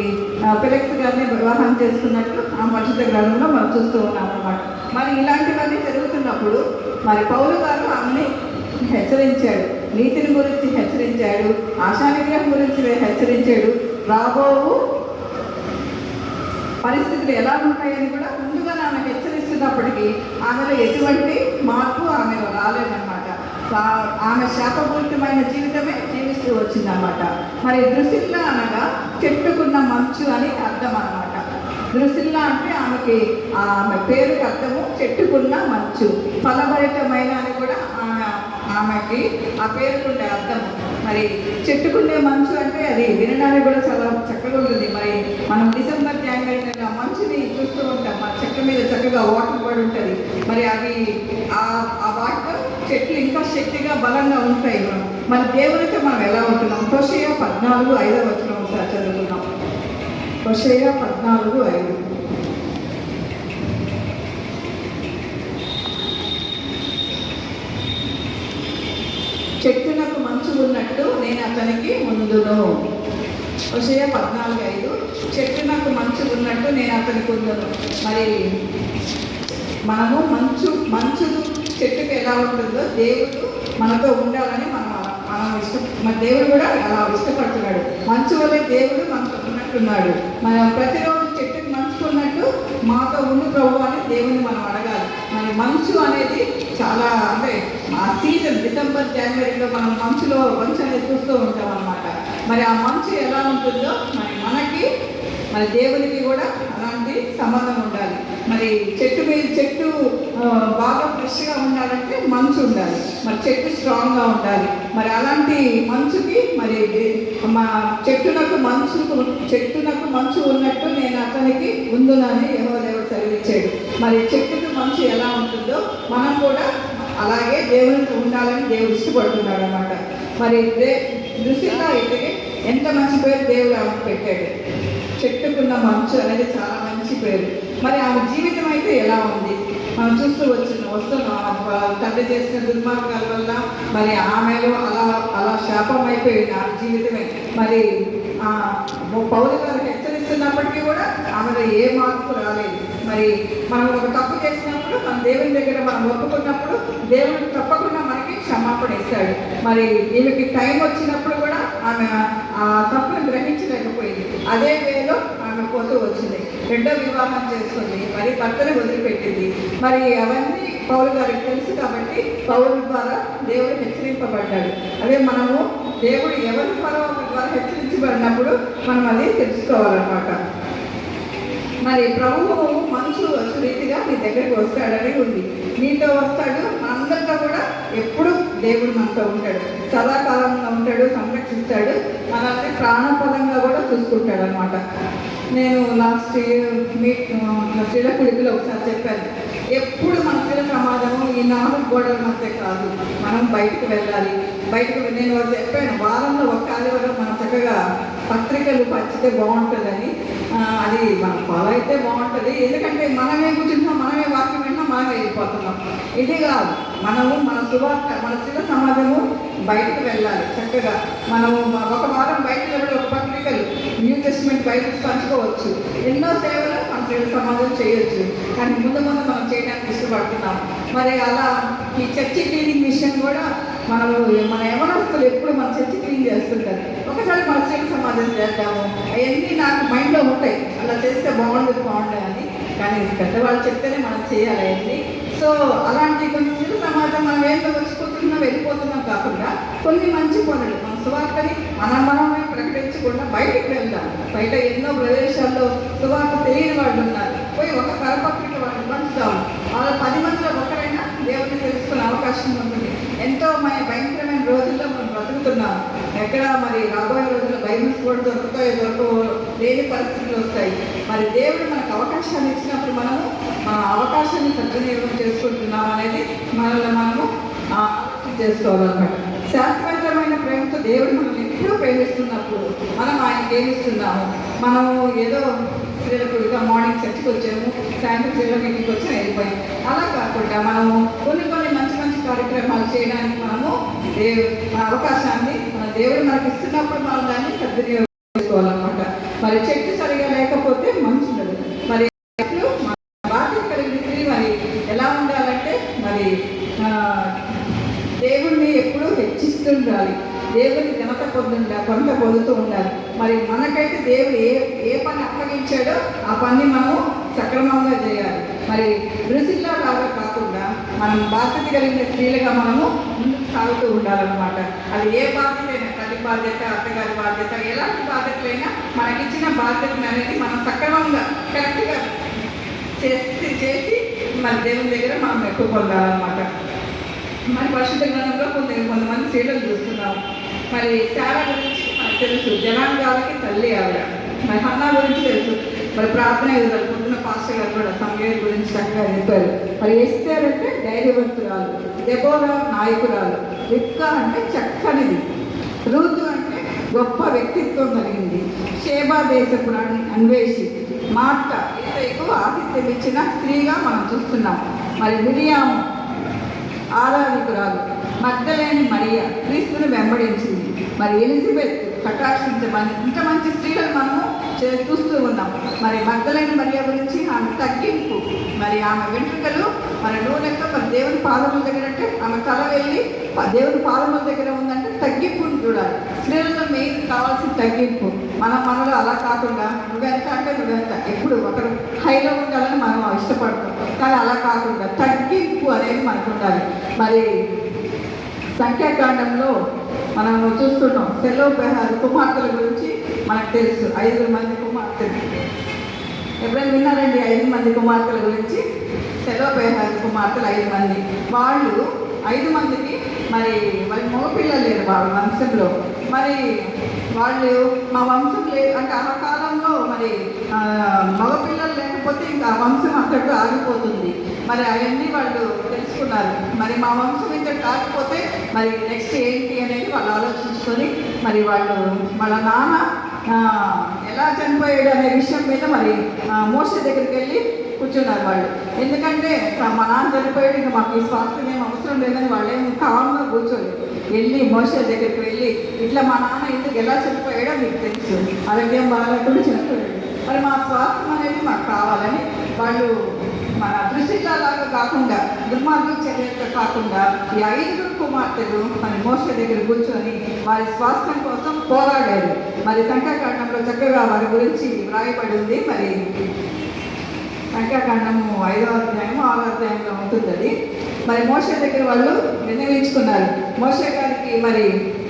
ఫెలిక్స్ గారిని వివాహం చేసుకున్నట్లు ఆ పరిశుద్ధ గ్రంథంలో మనం చూస్తూ ఉన్నాం అన్నమాట. మరి ఇలాంటివన్నీ జరుగుతున్నప్పుడు మరి పౌలు గారు ఆమెని హెచ్చరించాడు, నీతిని గురించి హెచ్చరించాడు, ఆశానిగ్రహం గురించి హెచ్చరించాడు, రాబోవు పరిస్థితులు ఎలా ఉంటాయని కూడా ముందుగా ఆమె హెచ్చరిస్తున్నప్పటికీ ఆమెలో ఎటువంటి మార్పు ఆమెలో రాలేదన్నమాట. ఆమె శాపపూరితమైన జీవితమే జీవిస్తూ వచ్చిందన్నమాట. మరి దృసిల్లా అనగా చెట్టుకున్న మంచు అని అర్థం అన్నమాట. దృసిల్లా అంటే ఆమె పేరుకి అర్థము చెట్టుకున్న మంచు, ఫలభరితమైన అని కూడా ఆమెకి ఆ పేరుకుండే అర్థము. మరి చెట్టుకుండే మంచు అంటే అది వినడానికి కూడా చాలా చక్కగా ఉంటుంది. మరి మనం డిసెంబర్ జనవరి నెల మంచుని చూస్తూ ఉంటాం. మన చెట్ల మీద చక్కగా వాటర్ పడి ఉంటుంది. మరి అవి ఆ వాటర్ చెట్లు ఇంకా శక్తిగా బలంగా ఉంటాయి. మరి దేవునితో మనం ఎలా ఉంటున్నాం? హోషేయ 14:5 ఒకసారి చదువుకున్నాం. హోషేయ 14:5. చెట్టునకు మంచు ఉన్నట్టు నేను అతనికి ముందును. హోషేయ 14:5. చెట్టునకు మంచు ఉన్నట్టు నేను అతనికి ముందును. మరి మనము మంచు చెట్టుకు ఎలా ఉంటుందో దేవుడు మనతో ఉండాలని మనం మన దేవుడు కూడా అలా ఇష్టపడుతున్నాడు. మంచు వల్లే దేవుడు మనతో ఉన్నట్టున్నాడు. మనం ప్రతిరోజు చెట్టుకు మంచుకున్నట్టు మాతో ఉండు ప్రభు అని దేవుని మనం అడగాలి. మరి మంచు అనేది చాలా అంటే ఆ సీజన్ డిసెంబర్ జనవరిలో మనం మంచు అనేది చూస్తూ ఉంటాం అన్నమాట. మరి ఆ మంచు ఎలా ఉంటుందో మరి దేవునికి కూడా అలాంటి సంబంధం ఉండాలి. మరి చెట్టు బాగా ఫ్రెష్గా ఉండాలంటే మంచు ఉండాలి. మరి చెట్టు స్ట్రాంగ్గా ఉండాలి. మరి అలాంటి మంచుకి మరి మా చెట్టునకు మంచు ఉన్నట్టు నేను అతనికి ముందునని యెహోవా దేవుడు సెలవిచ్చాడు. మరి చెట్టుకు మంచు ఎలా ఉంటుందో మనం కూడా అలాగే దేవునితో ఉండాలని దేవుడు ఇష్టపడుతున్నాడు అన్నమాట. మరి దృశ్యంగా అయితే ఎంత మంచి పేరు దేవుడు ఆమెకు పెట్టాడు. చెట్టుకున్న మంచు అనేది చాలా మంచి పేరు. మరి ఆమె జీవితం అయితే ఎలా ఉంది మనం చూస్తూ వస్తున్నాం. తండ్రి చేసిన దుర్మార్గాల వల్ల మరి ఆమెలో అలా శాపం అయిపోయింది ఆమె జీవితమే. మరి పౌలు గారు హెచ్చరిస్తున్నప్పటికీ కూడా ఆమెలో ఏ మార్పు రాలేదు. మరి మనం ఒక తప్పు చేసినప్పుడు మన దేవుని దగ్గర మనం ఒప్పుకున్నప్పుడు దేవుడు తప్పకుండా మనకి క్షమాపణ ఇస్తాడు. మరి వీళ్ళకి టైం వచ్చినప్పుడు కూడా ఆమె ఆ తప్పును గ్రహించలేకపోయింది. అదే వేలో ఆమె పోతూ వచ్చింది. రెండో వివాహం చేసుకుంది. మరి భర్తను వదిలిపెట్టింది. మరి అవన్నీ పౌలు గారికి తెలుసు కాబట్టి పౌలు ద్వారా దేవుడు హెచ్చరింపబడ్డాడు. అదే మనము దేవుడు ఎవరి పరవాళ్ళ ద్వారా హెచ్చరించబడినప్పుడు మనం అది తెలుసుకోవాలన్నమాట. మరి ప్రభువు మనసు వచ్చే రీతిగా నీ దగ్గరికి వస్తాడని ఉంది. నీతో వస్తాడు, మనందరితో కూడా ఎప్పుడు దేవుడు మనతో ఉంటాడు, సదాకాలంగా ఉంటాడు, సంరక్షిస్తాడు, మనల్ని ప్రాణపదంగా కూడా చూసుకుంటాడు అనమాట. నేను లాస్ట్ స్త్రీల కుడికిలో ఒకసారి చెప్పాను, ఎప్పుడు మన స్త్రీల సమాజము ఈ 4 గోడల మధ్య కాదు, మనం బయటకు వెళ్ళాలి. నేను చెప్పాను, వారంలో ఒక ఆదివారం మనం చక్కగా పత్రికలు పంచితే బాగుంటుందని. అది మనం ఫాలో అయితే బాగుంటుంది. ఎందుకంటే మనమే కూర్చుంటున్నాం, మనమే వాక్యం వింటున్నాం, మనమే వెళ్ళిపోతున్నాం. ఇది కాదు, మనము మన స్త్రీల సమాజము బయటకు వెళ్ళాలి. చక్కగా మనము ఒక వారం బయటకు వెళ్ళి ఒక పత్రికలు న్యూ టెస్ట్మెంట్ బయటకు పంచుకోవచ్చు. ఎన్నో సేవలు మన స్త్రీల సమాజం చేయొచ్చు. కానీ ముందు మనం చేయడానికి ఇష్టపడుతున్నాం. మరి అలా ఈ చర్చి క్లీనింగ్ విషయం కూడా మన యవనస్తులు ఎప్పుడు మన చర్చి క్లీన్ చేస్తుంటారు. ఒకసారి మన స్త్రీల సమాజం చేద్దాము, అవన్నీ నాకు మైండ్లో ఉంటాయి, అలా చేస్తే బాగుండదు అని. కానీ పెద్దవాళ్ళు చెప్తేనే మనం చేయాలి అవన్నీ. సో అలాంటి కొన్ని చిన్న సమాజం మనం ఏంటో వచ్చిపోతున్నాం వెళ్ళిపోతున్నాం కాకుండా కొన్ని మంచి పనులు మన సువార్తని మనమే ప్రకటించకుండా బయటికి వెళ్దాం. బయట ఎన్నో ప్రదేశాల్లో సువార్త తెలియని వాళ్ళు ఉన్నారు, పోయి ఒక కరపత్రిక వాళ్ళని పంచుతాం. వాళ్ళ 10 మందిలో ఒకరైనా దేవుడిని తెలుసుకునే అవకాశం ఉంటుంది. ఎంతో భయంకరమైన రోజుల్లో మనం బ్రతుకుతున్నాం. ఎక్కడ మరి రాబోయే రోజుల్లో బైబిల్స్ కూడా దొరకవో లేని పరిస్థితులు వస్తాయి. మరి దేవుడు మనకు అవకాశాన్ని ఇచ్చినప్పుడు మనము ఆ అవకాశాన్ని సద్వినియోగం చేసుకుంటున్నాం అనేది మనము చేసుకోవాలన్నమాట. శాశ్వతమైన ప్రేమతో దేవుడు మనల్ని ఎప్పుడూ ప్రేమిస్తున్నప్పుడు మనం ఆయనకి ఏమిస్తున్నాము. మనము ఏదో స్త్రీలకు ఇక మార్నింగ్ చర్చికి వచ్చాము, సాయంత్రం స్త్రీలకు ఇంటికి వచ్చి వెళ్ళిపోయాము. అలా కాకుండా మనము కొన్ని మంచి కార్యక్రమాలు చేయడానికి మనము మన అవకాశాన్ని మన దేవుడు మనకి ఇస్తున్నప్పుడు మనం దాన్ని సద్వినియోగం చేసుకోవాలన్నమాట. మరి చెట్టు సరిగా లేకపోతే మంచి ఉండదు. మరి బాధ్యత కలిగిన స్త్రీ మరి ఎలా ఉండాలంటే మరి దేవుణ్ణి ఎప్పుడూ హెచ్చిస్తుండాలి, దేవుని ఘనత పొందుతూ ఉండాలి. మరి మనకైతే దేవుడు ఏ పని అప్పగించాడో ఆ పని మనము సక్రమంగా చేయాలి. మరి బ్రెజిల్లా లాగా కాకుండా మనం బాధ్యత కలిగిన స్త్రీలుగా మనము ముందుకు సాగుతూ ఉండాలన్నమాట. అది ఏ బాధ్యత అయినా, తల్లి బాధ్యత, అత్తగారి బాధ్యత, ఎలాంటి బాధ్యతలైనా మనకిచ్చిన బాధ్యతను అనేది మనం సక్రమంగా కరెక్ట్గా చేసి మన దేవుని దగ్గర మనం ఎక్కువ పొందాలన్నమాట. మరి పరిశుద్ధ గ్రంథంలో కొంతమంది స్త్రీలను చూస్తున్నాం. మరి శారా గురించి మనకు తెలుసు, జనాంగాలకి తల్లి ఆవిడ. మరి హన్నా గురించి తెలుసు, మరి ప్రార్థన ఎదురు పొద్దున పాస్టర్ గారు కూడా సమయం గురించి చక్కగా చెప్పారు. మరి ఎస్తేర్ అంటే ధైర్యవంతురాలు, దెబోరా నాయకురాలు, రిబ్కా అంటే చక్కనిది, రూతు అంటే గొప్ప వ్యక్తిత్వం కలిగింది, షేబా దేశపు అన్వేషి, మార్త ఇంత ఎక్కువ ఆతిథ్యం ఇచ్చిన స్త్రీగా మనం చూస్తున్నాం. మరి మిరియాము ఆరాధికురాలు, మగ్దలేని మరియా క్రీస్తుని వెంబడించింది. మరి ఎలిజబెత్ కటాక్షించమని ఇంత మంచి స్త్రీలను మనము చూస్తూ ఉన్నాం. మరి మగ్దలేని మరియా గురించి ఆమె తగ్గింపు, మరి ఆమె వెంట్రుకలు మరి నూనెతో మరి దేవుని పాదముల దగ్గర అంటే ఆమె తల వెళ్ళి దేవుని పాదముల దగ్గర ఉందంటే తగ్గింపుని చూడాలి. స్త్రీలలో మెయిన్ కావాల్సిన తగ్గింపు. మనలో అలా కాకుండా నువ్వెంత అంటే నువ్వెంత, ఎప్పుడు ఒకరు హైలో ఉండాలని మనం ఇష్టపడతాం. కానీ అలా కాకుండా తగ్గింపు అనేది మనకు ఉండాలి. మరి సంఖ్యాకాండంలో మనం చూస్తున్నాం, సెలోపెహారు కుమార్తెల గురించి మనకు తెలుసు. 5 మంది కుమార్తెలు ఎప్పుడైనా విన్నారండి? 5 మంది కుమార్తెల గురించి. సెలోపెహారు కుమార్తెలు 5 మంది. వాళ్ళు 5 మందికి మరి వాళ్ళ మగపిల్లలు లేరు వాళ్ళ వంశంలో. మరి వాళ్ళు మా వంశం లేదు అంటే ఆ కాలంలో మరి మగపిల్లలు లేకపోతే ఇంకా ఆ వంశం అక్కడితో ఆగిపోతుంది. మరి అవన్నీ వాళ్ళు తెలుసుకున్నారు. మరి మా వంశం ఇంతటి ఆగిపోతే మరి నెక్స్ట్ ఏంటి అనేది వాళ్ళు ఆలోచించుకొని మరి వాళ్ళ నాన్న ఎలా చనిపోయాడు అనే విషయం మీద మరి మోషే దగ్గరికి వెళ్ళి కూర్చున్నారు వాళ్ళు. ఎందుకంటే మా నాన్న చనిపోయాడు, ఇంకా మాకు ఈ స్వాస్థ్యం ఏం అవసరం లేదని వాళ్ళేం కావాలన్నా కూర్చోలేదు. వెళ్ళి మోషే దగ్గరికి వెళ్ళి ఇట్లా మా నాన్న ఎందుకు ఎలా చనిపోయాడో మీకు తెలుసు, ఆరోగ్యం బాగాలేకుండా చనిపోయాడు, మరి మా స్వాస్థ్యం అనేది మాకు కావాలని వాళ్ళు మన దృష్టిలాగా కాకుండా దుర్మార్గం చర్యలతో కాకుండా ఈ 5 కుమార్తెలు మరి మోషే దగ్గర కూర్చొని వారి స్వాస్థ్యం కోసం పోరాడారు. మరి సంఖ్యాకాండంలో చక్కగా వారి గురించి వ్రాయబడి ఉంది. మరి సంఖ్యాకాండము 5వ అధ్యాయము 6వ అధ్యాయంలో ఉంటుంది అది. మరి మోషే దగ్గర వాళ్ళు నిర్ణయించుకున్నారు. మోషే గారికి మరి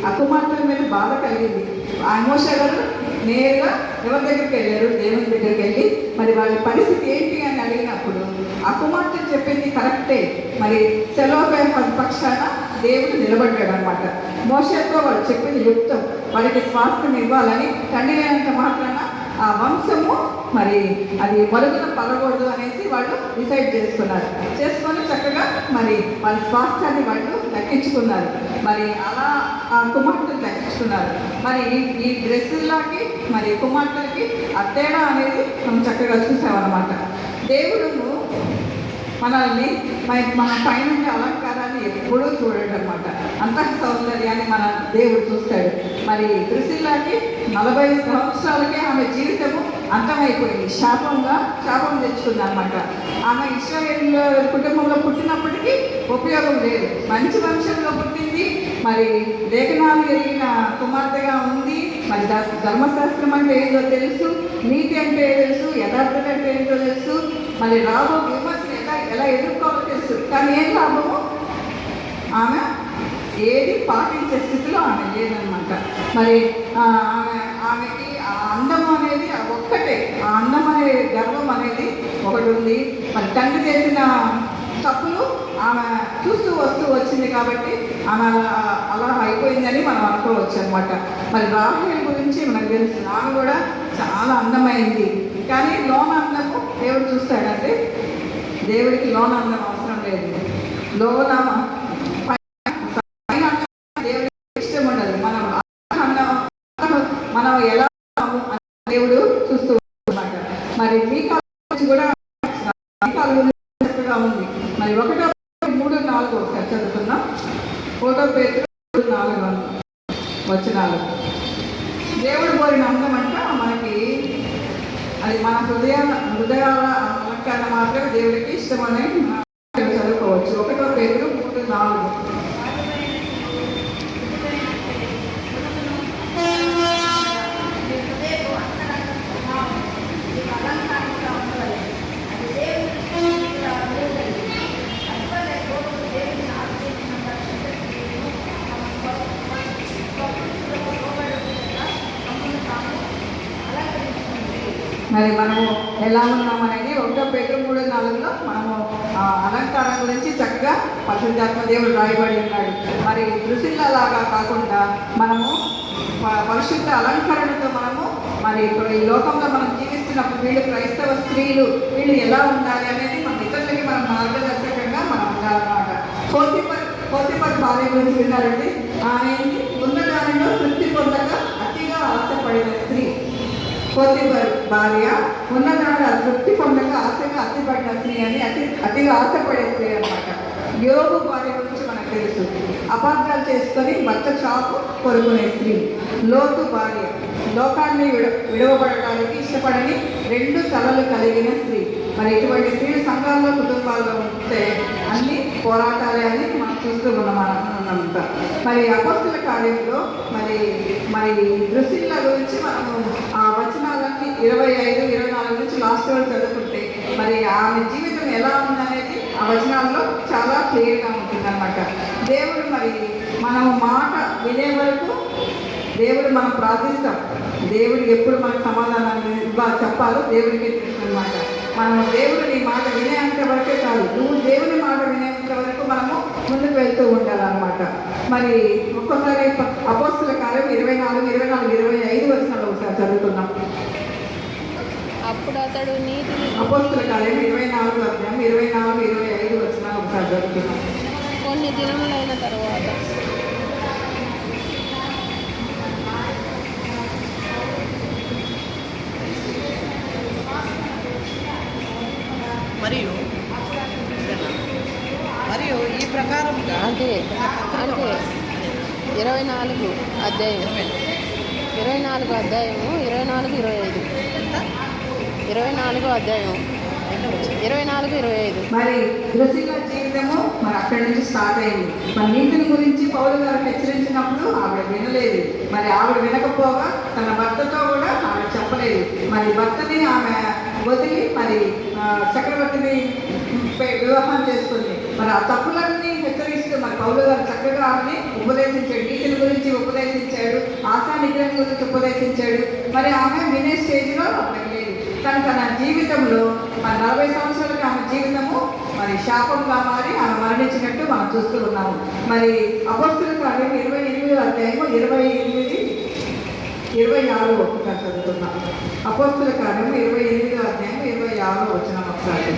ఆ కుమార్తెల మీద బాధ కలిగింది. ఆ మోషే గారు నేరుగా ఎవరి దగ్గరికి వెళ్ళారు? దేవుని దగ్గరికి వెళ్ళి మరి వాళ్ళ పరిస్థితి ఏంటి అని అడిగినప్పుడు ఆ కుమార్తె చెప్పింది కరెక్టే. మరి సెలోపెహారు పక్షాన దేవుడు నిలబడ్డాడు అనమాట. మోషేతో వాళ్ళు చెప్పింది యుక్తం, వాళ్ళకి స్వాస్థ్యం ఇవ్వాలని. తండ్రి లేనంత మాత్రాన ఆ వంశము మరి అది మరుగున పడకూడదు అనేసి వాళ్ళు డిసైడ్ చేసుకొని చక్కగా మరి వాళ్ళ స్వాస్థ్యాన్ని వాళ్ళు దక్కించుకున్నారు. మరి అలా ఆ కుమార్తెలు దక్కించుకున్నారు. మరి ఈ డ్రెస్సులకి మరి కుమార్తెలకి ఆ తేడా అనేది మనం చక్కగా చూసామన్నమాట. దేవుడు మనల్ని మన పైన అలంకారాన్ని ఎప్పుడూ చూడడం అనమాట. అంతః సౌందర్యాన్ని మన దేవుడు చూస్తాడు. మరి ప్రిసిల్లాకి 40 సంవత్సరాలకే ఆమె జీవితము అంతమైపోయింది. శాపం తెచ్చుకుంది అనమాట. ఆమె ఇశ్రాయేల్ కుటుంబంలో పుట్టినప్పటికీ ఉపయోగం లేదు. మంచి వంశంలో పుట్టింది, మరి లేఖనాలు ఎరిగిన కుమార్తెగా ఉంది, మరి ధర్మశాస్త్రం అంటే ఏంటో తెలుసు, నీతి అంటే తెలుసు, యథార్థత అంటే ఏంటో తెలుసు, మరి రాబో విమర్శలు ఎలా ఎదుర్కోవాలో తెలుసు. కానీ ఏం లాభము? ఆమె ఏది పాటించే స్థితిలో ఆమె లేదనమాట. మరి ఆమెకి ఆ అందం అనేది ఒక్కటే, ఆ అందం అనే గర్వం అనేది ఒకటి ఉంది. మరి తండ్రి చేసిన తప్పులు ఆమె చూస్తూ వచ్చింది కాబట్టి ఆమె అలా అయిపోయిందని మనం అనుకోవచ్చు అనమాట. మరి రాహేల్ గురించి మనకు తెలుసు, ఆమె కూడా చాలా అందమైంది. కానీ లోన అందము దేవుడు చూస్తాడంటే, దేవుడికి లోన అందం అవసరం లేదు. లోన దేవుడికి ఇష్టం ఉండదు. మనం ఎలా దేవుడు చూస్తూ అనమాట. మరి మీ కాలం కూడా చక్కగా ఉంది. మరి 1:3-4 ఒకసారి చదువుతున్నాం. 1 Peter 4 వచనాలు. దేవుడు కోరిన అందం అంట మనకి అది మన హృదయాల అలంకరణ మాత్రమే దేవుడికి ఇష్టమని చదువుకోవచ్చు. 1 Peter 3:4. మరి మనము ఎలా ఉన్నామనేది 1 Peter 3:4 మనము అలంకారం గురించి చక్కగా పరిశుద్ధాత్మ దేవుడు రాయబడి ఉన్నాడు. మరి దృశ్యలాగా కాకుండా మనము పరిశుద్ధ అలంకరణతో మనము మరి ఇప్పుడు ఈ లోకంలో మనం జీవిస్తున్నప్పుడు వీళ్ళు క్రైస్తవ స్త్రీలు వీళ్ళు ఎలా ఉండాలి అనేది మన ఇతరులకి మనం మార్గదర్శకంగా మనం ఉండాలన్నమాట. పోతిఫర్ భార్య గురించి విన్నారండి. ఆమె ఉన్నదానిలో తృప్తి పొందక అతిగా ఆశపడిన స్త్రీ. పోతిఫర్ భార్య ఉన్నదానిలో తృప్తి పొందక ఆశగా అతిపడిన స్త్రీ అని అతిగా ఆశపడే స్త్రీ అనమాట. యోబు భార్య గురించి మనకు తెలుసు, అపార్థాలు చేసుకొని భర్త చాపు కోరుకునే స్త్రీ. లోతు భార్య లోకాన్ని విడవబడటానికి ఇష్టపడని 2 తలలు కలిగిన స్త్రీ. మరి ఇటువంటి స్త్రీలు సంఘాల్లో కుటుంబాల్లో ఉంటే అన్ని పోరాటాలే అని మనం చూస్తూ ఉన్నామంట. మరి అపొస్తలుల కార్యంలో మరి దృశ్యుల గురించి మనము ఆ వచనాలన్నీ 25, 24 నుంచి లాస్ట్ వరకు చదువుకుంటే మరి ఆమె జీవితం ఎలా ఉందనేది ఆ వచనాల్లో చాలా క్లియర్గా ఉంటుందన్నమాట. దేవుడు మరి మనము మాట వినే వరకు దేవుడు మనం ప్రార్థిస్తాం. దేవుడు ఎప్పుడు మనకు సమాధానాన్ని చెప్పాలో దేవుడికి తెలుసు అనమాట. మనం దేవుడిని మాట వినేంత వరకే కాదు, నువ్వు దేవుని మాట వినేంత వరకు మనము ముందుకు వెళ్తూ ఉండాలన్నమాట. మరి ఒక్కోసారి అపొస్తలుల కార్యం 24, 25 వచనాలు ఒకసారి చదువుతున్నాం. అప్పుడు అతడు అపొస్తలుల కార్యం 24 అధ్యాయం 24, 25 వచనాలు ఒకసారి చదువుతున్నాం. కొన్ని దినములైన తర్వాత మరియు ఈ ప్రకారంగా అంటే 24 అధ్యాయం 24 అధ్యాయము 24, 25 24 అధ్యాయం 24, 25. మరి దృశ్యుల జీవితము మరి అక్కడి నుంచి స్టార్ట్ అయింది. మరి నీతిని గురించి పౌలు గారు హెచ్చరించినప్పుడు ఆవిడ వినలేదు. మరి ఆవిడ వినకపోగా తన భర్తతో కూడా ఆవిడ చెప్పలేదు. మరి భర్తని ఆమె వదిలి మరి చక్రవర్తిని వివాహం చేసుకుంది. మరి ఆ తప్పులన్నీ హెచ్చరిస్తూ మరి పౌలు గారు చక్కగా ఆమెని ఉపదేశించాడు. నీతిని గురించి ఉపదేశించాడు, ఆశా నిగ్రహం గురించి ఉపదేశించాడు. మరి ఆమె వినే స్టేజ్లో అప్పటికి లేదు. కానీ తన జీవితంలో మరి 40 సంవత్సరాలకి ఆమె జీవితము మరి శాపంగా మారి ఆమె మరణించినట్టు మనం చూస్తూ ఉన్నాము. మరి అపొస్తలుల కార్యం 28 అధ్యాయము 28, 26 ఒకసారి చదువుతున్నాం. అపొస్తలుల కార్యం 28 అధ్యాయం 26 వచనం ఒకసారి.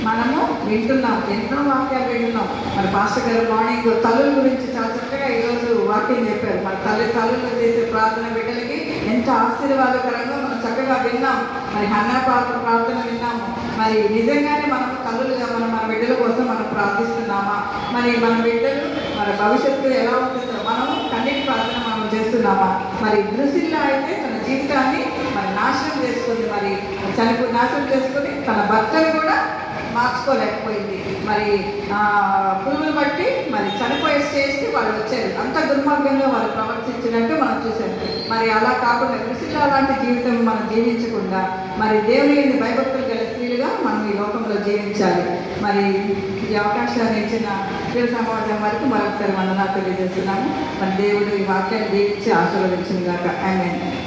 మనము వింటున్నాం, ఎన్నో వాక్యాలు వింటున్నాం. మరి పాస్టర్ గారు మార్నింగ్ తల్లుల గురించి చాలా చక్కగా ఈరోజు వాక్యం చెప్పారు. మరి తల్లులు చేసే ప్రార్థన బిడ్డలకి ఎంత ఆశీర్వాదకరంగా మనం చక్కగా విన్నాం. మరి హన్నా ప్రార్థన విన్నాము. మరి నిజంగానే మనం తల్లులుగా మన బిడ్డల కోసం మనం ప్రార్థిస్తున్నామా? మరి మన బిడ్డలు మరి భవిష్యత్తు ఎలా ఉంటుందో మనము కన్నీటి ప్రార్థన మనం చేస్తున్నామా? మరి దృశ్యంలో అయితే తన జీవితాన్ని మరి నాశనం చేసుకుంది, మరి నాశనం చేసుకుని తన భర్తను కూడా మార్చుకోలేకపోయింది. మరి పురుగులు బట్టి మరి చనిపోయే స్టేజ్కి వాళ్ళు వచ్చారు. అంత దుర్మార్గంగా వాళ్ళు ప్రవర్తించినట్టు మనం చూసాం. మరి అలా కాకుండా కృషిలో అలాంటి జీవితం మనం జీవించకుండా మరి దేవుని భయభక్తులు గల స్త్రీలుగా మనం ఈ లోకంలో జీవించాలి. మరి ఈ అవకాశాన్ని ఇచ్చిన స్త్రీ సమాజం వరకు మరొకసారి వందనాలు తెలియజేస్తున్నాము. మరి దేవుడు ఈ వాక్యాన్ని దీవించి ఆశీర్వదించిన గాక. ఆమేన్.